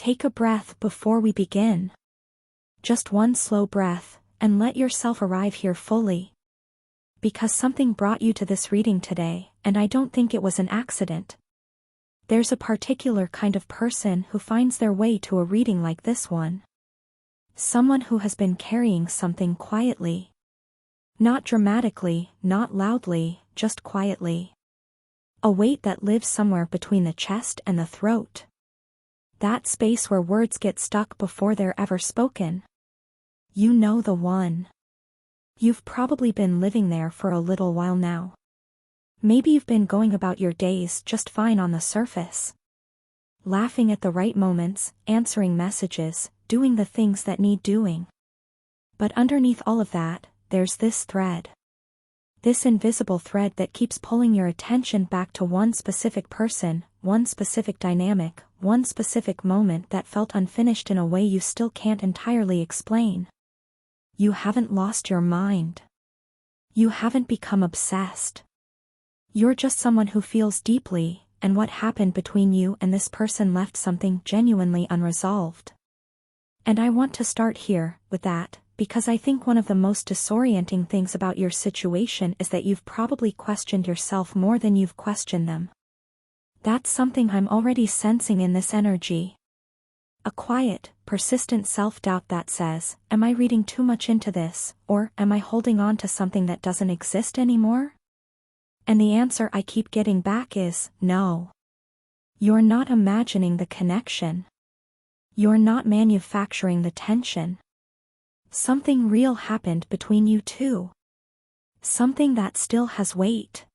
Take a breath before we begin. Just one slow breath, and let yourself arrive here fully. Because something brought you to this reading today, and I don't think it was an accident. There's a particular kind of person who finds their way to a reading like this one. Someone who has been carrying something quietly. Not dramatically, not loudly, just quietly. A weight that lives somewhere between the chest and the throat. That space where words get stuck before they're ever spoken. You know the one. You've probably been living there for a little while now. Maybe you've been going about your days just fine on the surface. Laughing at the right moments, answering messages, doing the things that need doing. But underneath all of that, there's this thread. This invisible thread that keeps pulling your attention back to one specific person, one specific dynamic, one specific moment that felt unfinished in a way you still can't entirely explain. You haven't lost your mind. You haven't become obsessed. You're just someone who feels deeply, and what happened between you and this person left something genuinely unresolved. And I want to start here, with that, because I think one of the most disorienting things about your situation is that you've probably questioned yourself more than you've questioned them. That's something I'm already sensing in this energy. A quiet, persistent self-doubt that says, am I reading too much into this, or am I holding on to something that doesn't exist anymore? And the answer I keep getting back is, no. You're not imagining the connection. You're not manufacturing the tension. Something real happened between you two. Something that still has weight.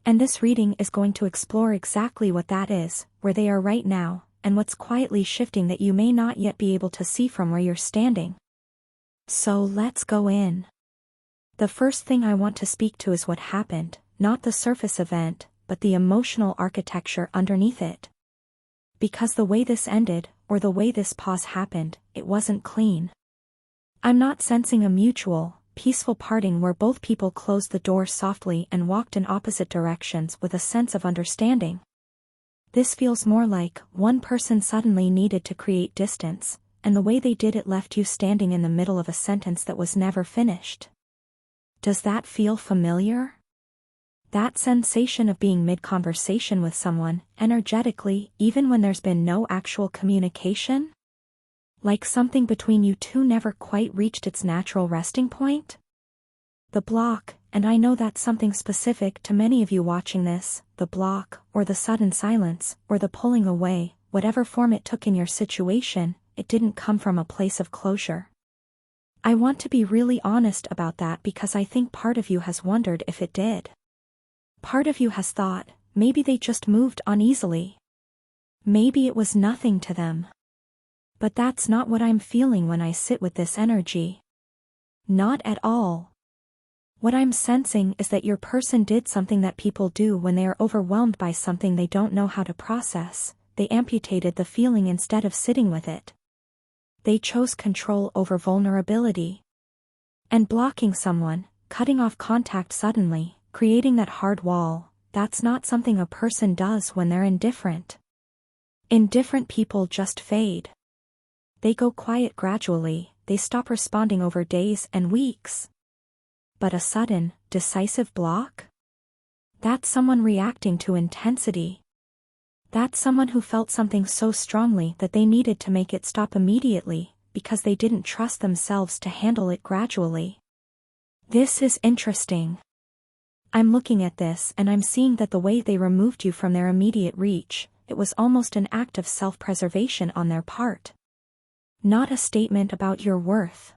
And this reading is going to explore exactly what that is, where they are right now, and what's quietly shifting that you may not yet be able to see from where you're standing. So let's go in. The first thing I want to speak to is what happened, not the surface event, but the emotional architecture underneath it. Because the way this ended, or the way this pause happened, it wasn't clean. I'm not sensing a mutual, peaceful parting where both people closed the door softly and walked in opposite directions with a sense of understanding. This feels more like one person suddenly needed to create distance, and the way they did it left you standing in the middle of a sentence that was never finished. Does that feel familiar? That sensation of being mid-conversation with someone, energetically, even when there's been no actual communication? Like something between you two never quite reached its natural resting point? The block, and I know that's something specific to many of you watching this, the block, or the sudden silence, or the pulling away, whatever form it took in your situation, it didn't come from a place of closure. I want to be really honest about that because I think part of you has wondered if it did. Part of you has thought, maybe they just moved on easily. Maybe it was nothing to them. But that's not what I'm feeling when I sit with this energy. Not at all. What I'm sensing is that your person did something that people do when they are overwhelmed by something they don't know how to process. They amputated the feeling instead of sitting with it. They chose control over vulnerability. And blocking someone, cutting off contact suddenly, creating that hard wall, that's not something a person does when they're indifferent. Indifferent people just fade. They go quiet gradually, they stop responding over days and weeks. But a sudden, decisive block? That's someone reacting to intensity. That's someone who felt something so strongly that they needed to make it stop immediately, because they didn't trust themselves to handle it gradually. This is interesting. I'm looking at this and I'm seeing that the way they removed you from their immediate reach, it was almost an act of self-preservation on their part. Not a statement about your worth.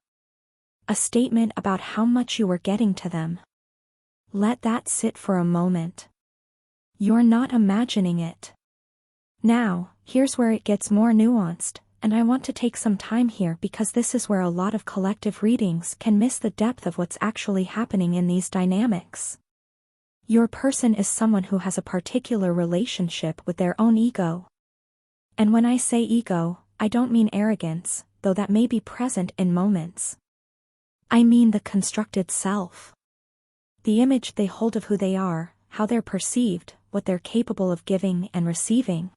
A statement about how much you were getting to them. Let that sit for a moment. You're not imagining it. Now, here's where it gets more nuanced, and I want to take some time here because this is where a lot of collective readings can miss the depth of what's actually happening in these dynamics. Your person is someone who has a particular relationship with their own ego. And when I say ego, I don't mean arrogance, though that may be present in moments. I mean the constructed self. The image they hold of who they are, how they're perceived, what they're capable of giving and receiving.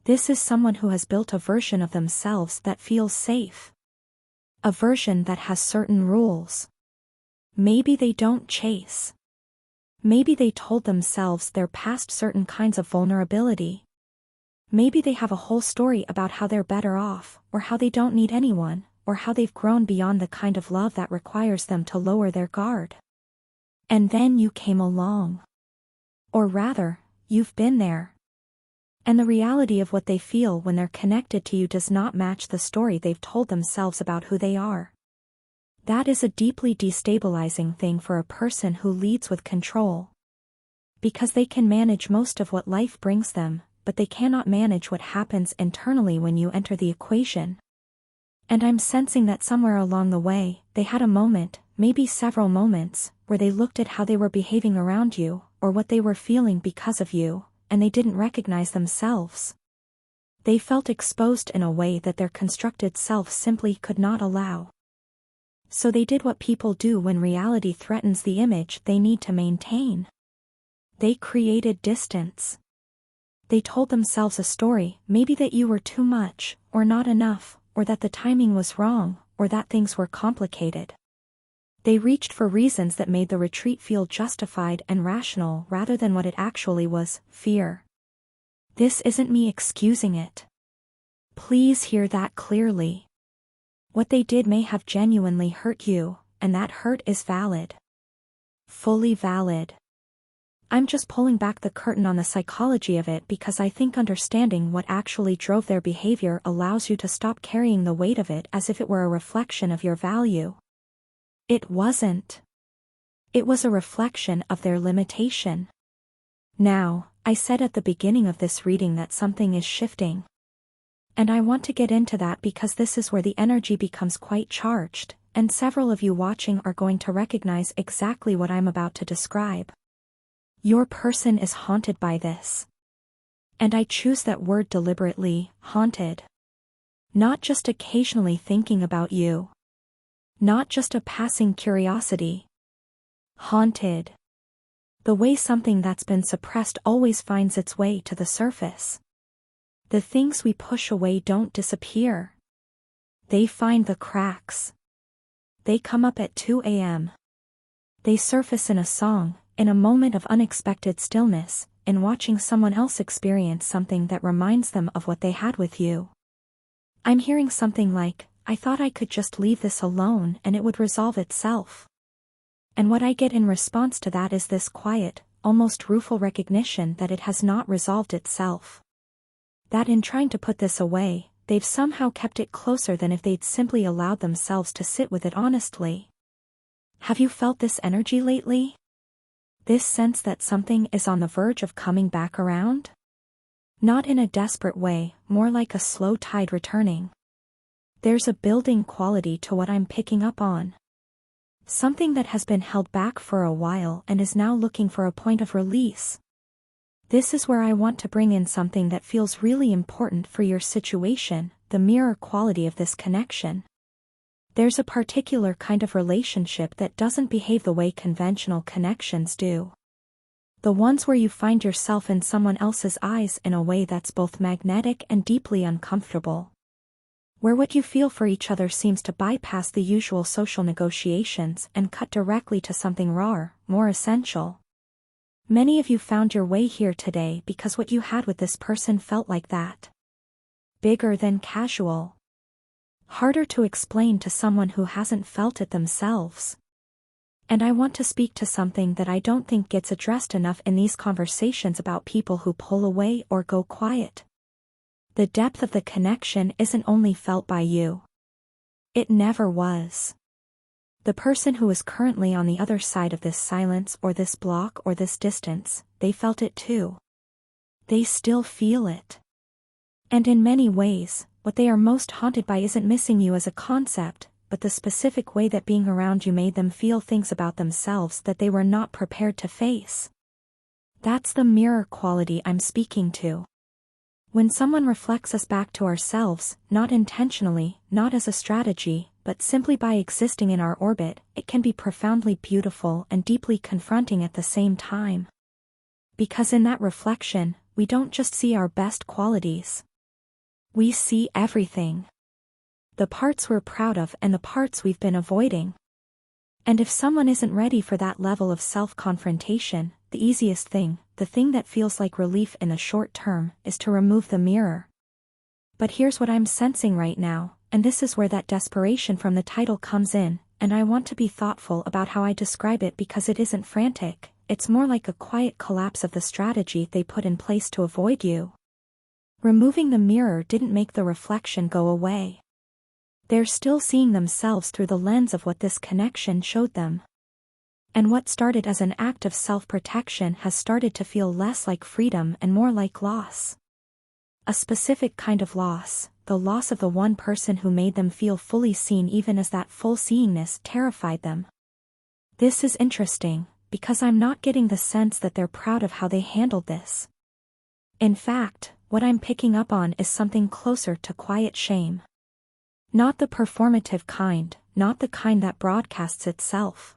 This is someone who has built a version of themselves that feels safe. A version that has certain rules. Maybe they don't chase. Maybe they told themselves they're past certain kinds of vulnerability. Maybe they have a whole story about how they're better off, or how they don't need anyone, or how they've grown beyond the kind of love that requires them to lower their guard. And then you came along. Or rather, you've been there. And the reality of what they feel when they're connected to you does not match the story they've told themselves about who they are. That is a deeply destabilizing thing for a person who leads with control. Because they can manage most of what life brings them, but they cannot manage what happens internally when you enter the equation. And I'm sensing that somewhere along the way, they had a moment, maybe several moments, where they looked at how they were behaving around you, or what they were feeling because of you, and they didn't recognize themselves. They felt exposed in a way that their constructed self simply could not allow. So they did what people do when reality threatens the image they need to maintain. They created distance. They told themselves a story, maybe that you were too much, or not enough, or that the timing was wrong, or that things were complicated. They reached for reasons that made the retreat feel justified and rational rather than what it actually was, fear. This isn't me excusing it. Please hear that clearly. What they did may have genuinely hurt you, and that hurt is valid. Fully valid. I'm just pulling back the curtain on the psychology of it because I think understanding what actually drove their behavior allows you to stop carrying the weight of it as if it were a reflection of your value. It wasn't. It was a reflection of their limitation. Now, I said at the beginning of this reading that something is shifting. And I want to get into that because this is where the energy becomes quite charged, and several of you watching are going to recognize exactly what I'm about to describe. Your person is haunted by this. And I choose that word deliberately, haunted. Not just occasionally thinking about you. Not just a passing curiosity. Haunted. The way something that's been suppressed always finds its way to the surface. The things we push away don't disappear. They find the cracks. They come up at 2 a.m. They surface in a song, in a moment of unexpected stillness, in watching someone else experience something that reminds them of what they had with you. I'm hearing something like, I thought I could just leave this alone and it would resolve itself. And what I get in response to that is this quiet, almost rueful recognition that it has not resolved itself. That in trying to put this away, they've somehow kept it closer than if they'd simply allowed themselves to sit with it honestly. Have you felt this energy lately? This sense that something is on the verge of coming back around? Not in a desperate way, more like a slow tide returning. There's a building quality to what I'm picking up on. Something that has been held back for a while and is now looking for a point of release. This is where I want to bring in something that feels really important for your situation, the mirror quality of this connection. There's a particular kind of relationship that doesn't behave the way conventional connections do. The ones where you find yourself in someone else's eyes in a way that's both magnetic and deeply uncomfortable. Where what you feel for each other seems to bypass the usual social negotiations and cut directly to something rawer, more essential. Many of you found your way here today because what you had with this person felt like that. Bigger than casual. Harder to explain to someone who hasn't felt it themselves. And I want to speak to something that I don't think gets addressed enough in these conversations about people who pull away or go quiet. The depth of the connection isn't only felt by you. It never was. The person who is currently on the other side of this silence or this block or this distance, they felt it too. They still feel it. And in many ways, what they are most haunted by isn't missing you as a concept, but the specific way that being around you made them feel things about themselves that they were not prepared to face. That's the mirror quality I'm speaking to. When someone reflects us back to ourselves, not intentionally, not as a strategy, but simply by existing in our orbit, it can be profoundly beautiful and deeply confronting at the same time. Because in that reflection, we don't just see our best qualities. We see everything. The parts we're proud of and the parts we've been avoiding. And if someone isn't ready for that level of self-confrontation, the easiest thing, the thing that feels like relief in the short term, is to remove the mirror. But here's what I'm sensing right now, and this is where that desperation from the title comes in, and I want to be thoughtful about how I describe it because it isn't frantic, it's more like a quiet collapse of the strategy they put in place to avoid you. Removing the mirror didn't make the reflection go away. They're still seeing themselves through the lens of what this connection showed them. And what started as an act of self-protection has started to feel less like freedom and more like loss. A specific kind of loss, the loss of the one person who made them feel fully seen even as that full seeingness terrified them. This is interesting, because I'm not getting the sense that they're proud of how they handled this. In fact, what I'm picking up on is something closer to quiet shame. Not the performative kind, not the kind that broadcasts itself.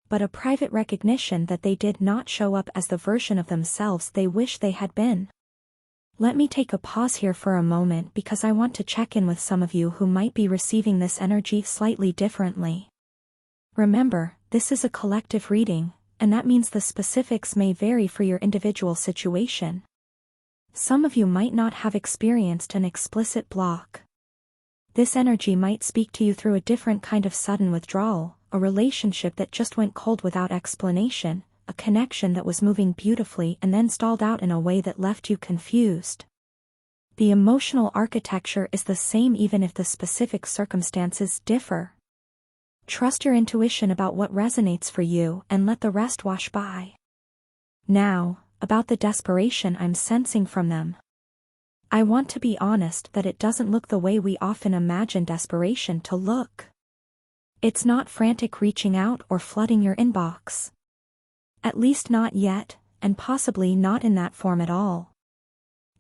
But a private recognition that they did not show up as the version of themselves they wish they had been. Let me take a pause here for a moment because I want to check in with some of you who might be receiving this energy slightly differently. Remember, this is a collective reading, and that means the specifics may vary for your individual situation. Some of you might not have experienced an explicit block. This energy might speak to you through a different kind of sudden withdrawal, a relationship that just went cold without explanation, a connection that was moving beautifully and then stalled out in a way that left you confused. The emotional architecture is the same even if the specific circumstances differ. Trust your intuition about what resonates for you and let the rest wash by. Now, about the desperation I'm sensing from them. I want to be honest that it doesn't look the way we often imagine desperation to look. It's not frantic reaching out or flooding your inbox. At least not yet, and possibly not in that form at all.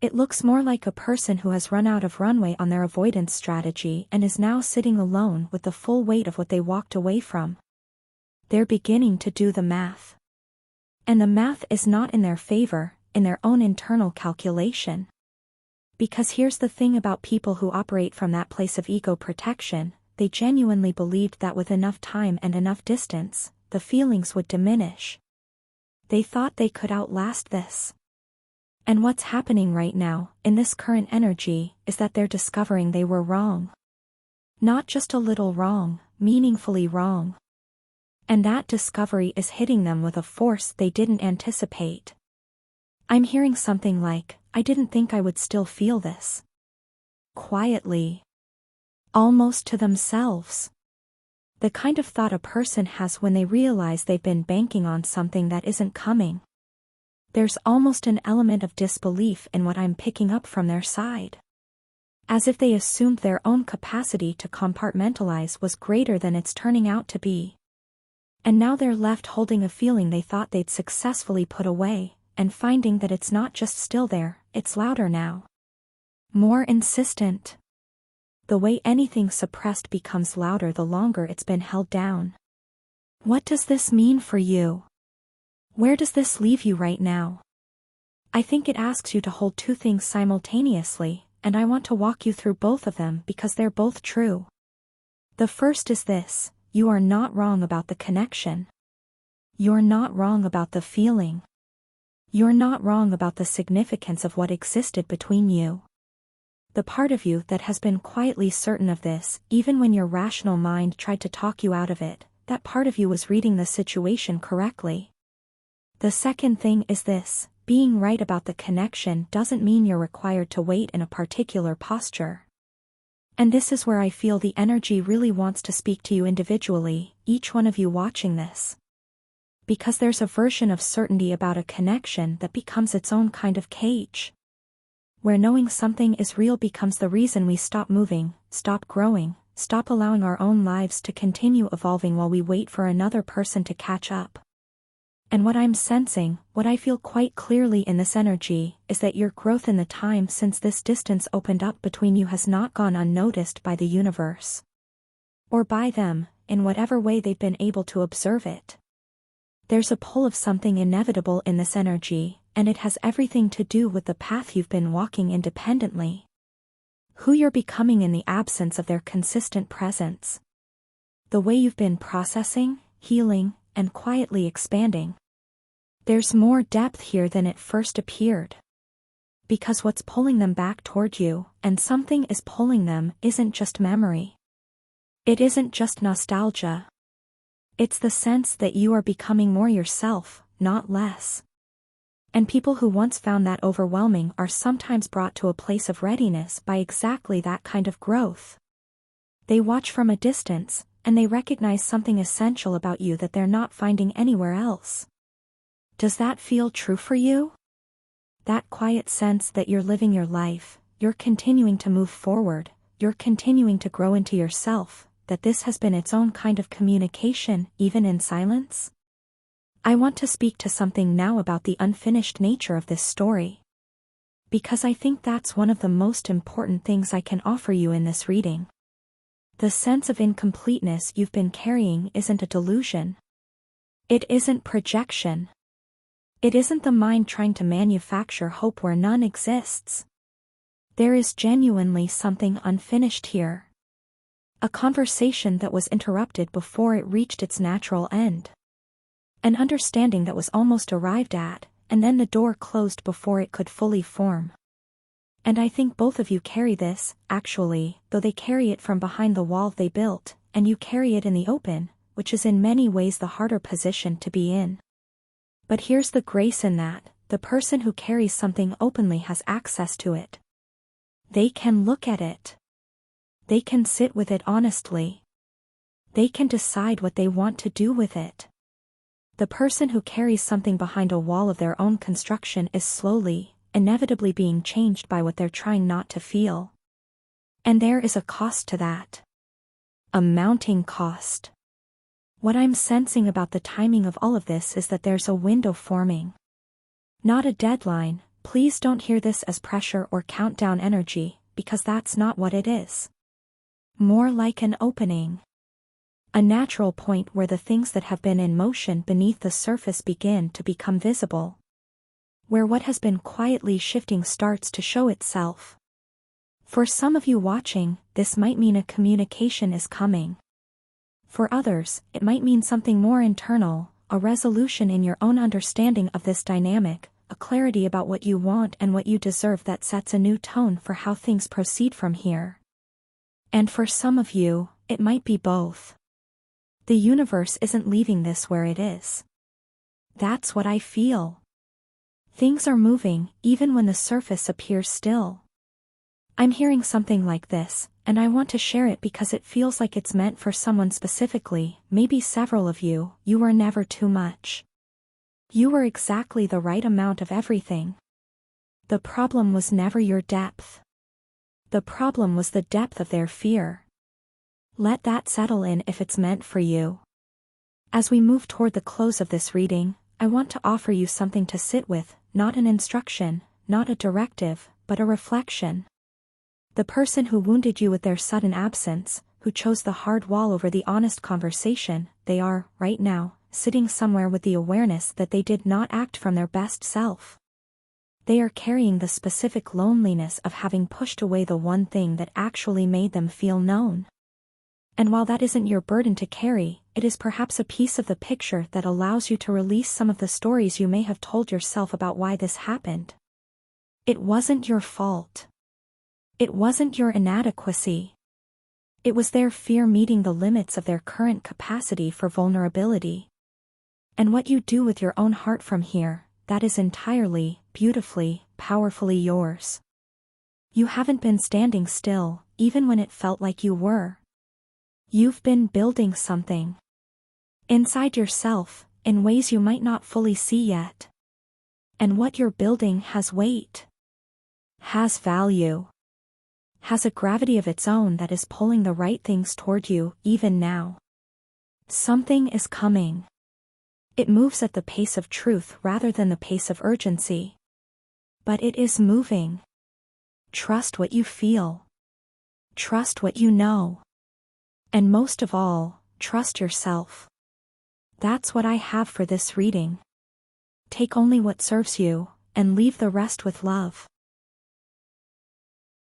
It looks more like a person who has run out of runway on their avoidance strategy and is now sitting alone with the full weight of what they walked away from. They're beginning to do the math. And the math is not in their favor, in their own internal calculation. Because here's the thing about people who operate from that place of ego protection, they genuinely believed that with enough time and enough distance, the feelings would diminish. They thought they could outlast this. And what's happening right now, in this current energy, is that they're discovering they were wrong. Not just a little wrong, meaningfully wrong. And that discovery is hitting them with a force they didn't anticipate. I'm hearing something like, I didn't think I would still feel this. Quietly. Almost to themselves. The kind of thought a person has when they realize they've been banking on something that isn't coming. There's almost an element of disbelief in what I'm picking up from their side. As if they assumed their own capacity to compartmentalize was greater than it's turning out to be. And now they're left holding a feeling they thought they'd successfully put away, and finding that it's not just still there, it's louder now. More insistent. The way anything suppressed becomes louder the longer it's been held down. What does this mean for you? Where does this leave you right now? I think it asks you to hold two things simultaneously, and I want to walk you through both of them because they're both true. The first is this: you are not wrong about the connection. You're not wrong about the feeling. You're not wrong about the significance of what existed between you. The part of you that has been quietly certain of this, even when your rational mind tried to talk you out of it, that part of you was reading the situation correctly. The second thing is this: being right about the connection doesn't mean you're required to wait in a particular posture. And this is where I feel the energy really wants to speak to you individually, each one of you watching this. Because there's a version of certainty about a connection that becomes its own kind of cage. Where knowing something is real becomes the reason we stop moving, stop growing, stop allowing our own lives to continue evolving while we wait for another person to catch up. And what I'm sensing, what I feel quite clearly in this energy, is that your growth in the time since this distance opened up between you has not gone unnoticed by the universe. Or by them, in whatever way they've been able to observe it. There's a pull of something inevitable in this energy, and it has everything to do with the path you've been walking independently. Who you're becoming in the absence of their consistent presence. The way you've been processing, healing, and quietly expanding. There's more depth here than it first appeared. Because what's pulling them back toward you, and something is pulling them, isn't just memory. It isn't just nostalgia. It's the sense that you are becoming more yourself, not less. And people who once found that overwhelming are sometimes brought to a place of readiness by exactly that kind of growth. They watch from a distance, and they recognize something essential about you that they're not finding anywhere else. Does that feel true for you? That quiet sense that you're living your life, you're continuing to move forward, you're continuing to grow into yourself, that this has been its own kind of communication, even in silence? I want to speak to something now about the unfinished nature of this story. Because I think that's one of the most important things I can offer you in this reading. The sense of incompleteness you've been carrying isn't a delusion. It isn't projection. It isn't the mind trying to manufacture hope where none exists. There is genuinely something unfinished here. A conversation that was interrupted before it reached its natural end. An understanding that was almost arrived at, and then the door closed before it could fully form. And I think both of you carry this, actually, though they carry it from behind the wall they built, and you carry it in the open, which is in many ways the harder position to be in. But here's the grace in that, the person who carries something openly has access to it. They can look at it. They can sit with it honestly. They can decide what they want to do with it. The person who carries something behind a wall of their own construction is slowly, inevitably being changed by what they're trying not to feel. And there is a cost to that. A mounting cost. What I'm sensing about the timing of all of this is that there's a window forming. Not a deadline. Please don't hear this as pressure or countdown energy, because that's not what it is. More like an opening. A natural point where the things that have been in motion beneath the surface begin to become visible. Where what has been quietly shifting starts to show itself. For some of you watching, this might mean a communication is coming. For others, it might mean something more internal, a resolution in your own understanding of this dynamic, a clarity about what you want and what you deserve that sets a new tone for how things proceed from here. And for some of you, it might be both. The universe isn't leaving this where it is. That's what I feel. Things are moving, even when the surface appears still. I'm hearing something like this, and I want to share it because it feels like it's meant for someone specifically, maybe several of you. You were never too much. You were exactly the right amount of everything. The problem was never your depth. The problem was the depth of their fear. Let that settle in if it's meant for you. As we move toward the close of this reading, I want to offer you something to sit with, not an instruction, not a directive, but a reflection. The person who wounded you with their sudden absence, who chose the hard wall over the honest conversation, they are, right now, sitting somewhere with the awareness that they did not act from their best self. They are carrying the specific loneliness of having pushed away the one thing that actually made them feel known. And while that isn't your burden to carry, it is perhaps a piece of the picture that allows you to release some of the stories you may have told yourself about why this happened. It wasn't your fault. It wasn't your inadequacy. It was their fear meeting the limits of their current capacity for vulnerability. And what you do with your own heart from here, that is entirely, beautifully, powerfully yours. You haven't been standing still, even when it felt like you were. You've been building something. Inside yourself, in ways you might not fully see yet. And what you're building has weight. Has value. Has a gravity of its own that is pulling the right things toward you, even now. Something is coming. It moves at the pace of truth rather than the pace of urgency. But it is moving. Trust what you feel. Trust what you know. And most of all, trust yourself. That's what I have for this reading. Take only what serves you, and leave the rest with love.